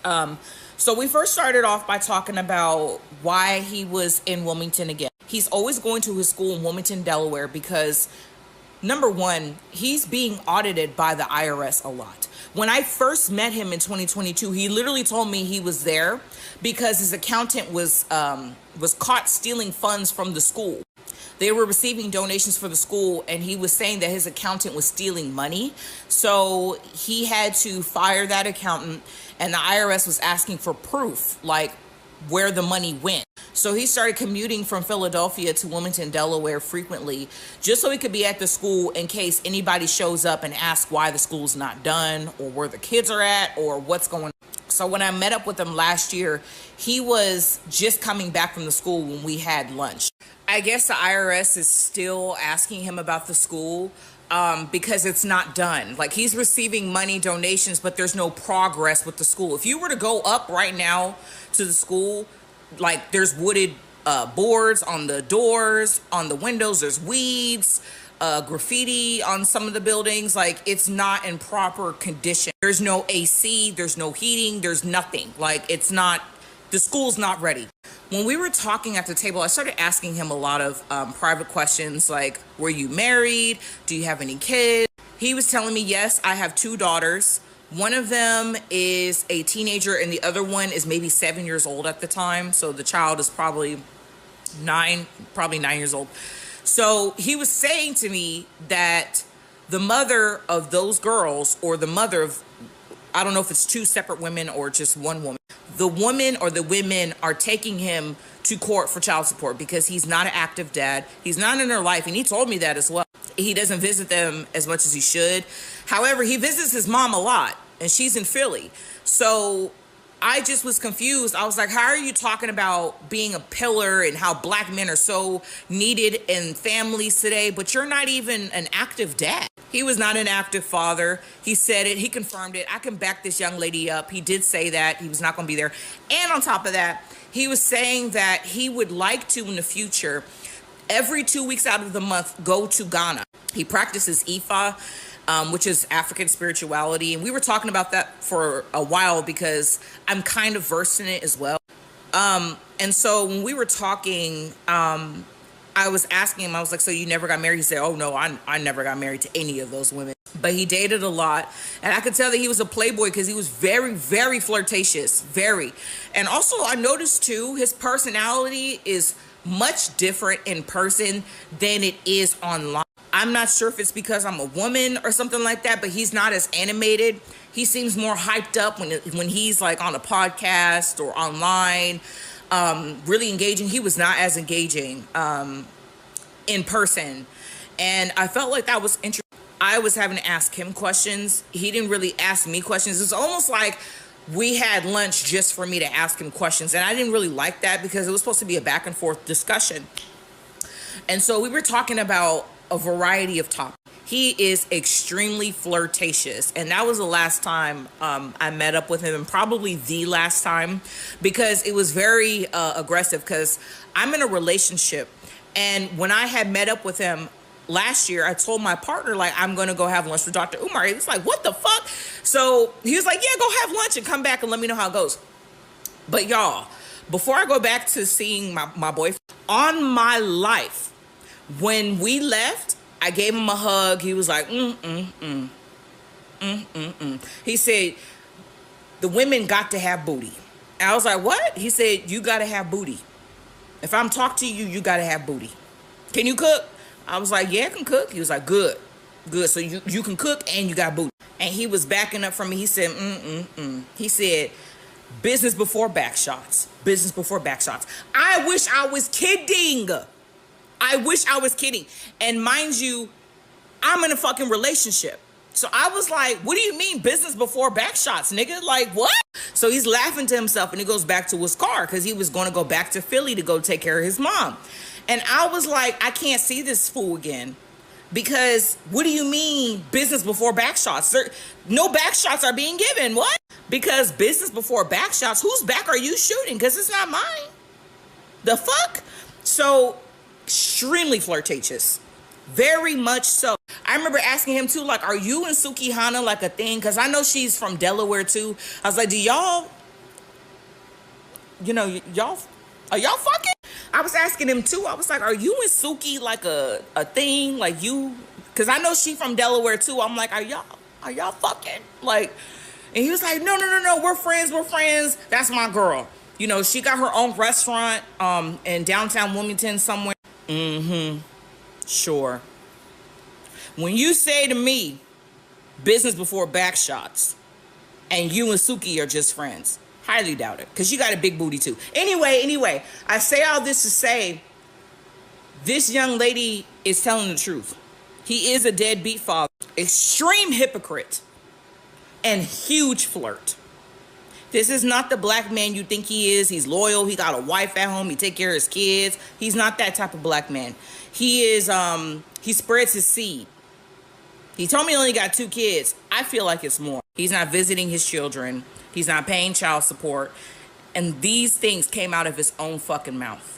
So we first started off by talking about why he was in Wilmington again. He's always going to his school in Wilmington, Delaware, because number one, he's being audited by the IRS a lot. When I first met him in 2022, he literally told me he was there because his accountant was caught stealing funds from the school. They were receiving donations for the school, and he was saying that his accountant was stealing money. So he had to fire that accountant, and the IRS was asking for proof, like where the money went. So he started commuting from Philadelphia to Wilmington, Delaware frequently, just so he could be at the school in case anybody shows up and asks why the school's not done or where the kids are at or what's going on. So when I met up with him last year, he was just coming back from the school when we had lunch. I guess the IRS is still asking him about the school because it's not done. Like, he's receiving money donations, but there's no progress with the school. If you were to go up right now to the school, like, there's wooded boards on the doors, on the windows, there's weeds, graffiti on some of the buildings. Like, it's not in proper condition. There's no AC, there's no heating, there's nothing. Like, it's not, the school's not ready. When we were talking at the table, I started asking him a lot of private questions, like, were you married? Do you have any kids? He was telling me, yes, I have 2 daughters. One of them is a teenager and the other one is maybe 7 years old at the time. So the child is probably 9 years old. So he was saying to me that the mother of those girls, or the mother of, I don't know if it's 2 separate women or just one woman, the woman or the women are taking him to court for child support because he's not an active dad. He's not in their life, and he told me that as well. He doesn't visit them as much as he should. However, he visits his mom a lot, and she's in Philly. So I just was confused. I was like, how are you talking about being a pillar and how black men are so needed in families today, but you're not even an active dad? He was not an active father. He said it. He confirmed it. I can back this young lady up. He did say that he was not going to be there. And on top of that, he was saying that he would like to, in the future, every 2 weeks out of the month, go to Ghana. He practices Ifa, which is African spirituality. And we were talking about that for a while because I'm kind of versed in it as well. And so when we were talking, I was asking him, I was like, so you never got married? He said, oh no, I never got married to any of those women. But he dated a lot. And I could tell that he was a playboy because he was very, very flirtatious, very. And also I noticed too, his personality is much different in person than it is online. I'm not sure if it's because I'm a woman or something like that, but he's not as animated. He seems more hyped up when he's like on a podcast or online, really engaging. He was not as engaging in person. And I felt like that was interesting. I was having to ask him questions. He didn't really ask me questions. It's almost like we had lunch just for me to ask him questions. And I didn't really like that because it was supposed to be a back and forth discussion. And so we were talking about a variety of topics. He is extremely flirtatious. And that was the last time I met up with him, and probably the last time, because it was very aggressive because I'm in a relationship. And when I had met up with him last year, I told my partner, like, I'm going to go have lunch with Dr. Umar. He was like, what the fuck? So he was like, yeah, go have lunch and come back and let me know how it goes. But y'all, before I go back to seeing my boyfriend, on my life, when we left, I gave him a hug. He was like, He said, the women got to have booty. And I was like, what? He said, you got to have booty. If I'm talking to you, you got to have booty. Can you cook? I was like, yeah, I can cook. He was like, good. So you can cook and you got booty. And he was backing up from me. He said, He said, business before back shots. Business before back shots. I wish I was kidding. And mind you, I'm in a fucking relationship. So I was like, what do you mean business before back shots, nigga? Like, what? So he's laughing to himself and he goes back to his car because he was going to go back to Philly to go take care of his mom. And I was like, I can't see this fool again. Because what do you mean business before back shots? No back shots are being given. What? Because business before back shots, whose back are you shooting? Because it's not mine. The fuck? So extremely flirtatious. Very much so. I remember asking him too, like, are you and Suki Hana like a thing? Because I know she's from Delaware too. I was like, do y'all y'all, are y'all fucking? I was asking him too. I was like, are you and Suki like a thing? Like you, because I know she from Delaware too. I'm like, are y'all fucking? Like, and he was like, no, we're friends, That's my girl. She got her own restaurant in downtown Wilmington somewhere. Sure. When you say to me, business before back shots, and you and Suki are just friends, highly doubt it, because you got a big booty too. Anyway, I say all this to say, this young lady is telling the truth. He is a deadbeat father, extreme hypocrite, and huge flirt. This is not the black man you think he is. He's loyal. He got a wife at home. He take care of his kids. He's not that type of black man. He is, he spreads his seed. He told me he only got 2 kids. I feel like it's more. He's not visiting his children. He's not paying child support. And these things came out of his own fucking mouth.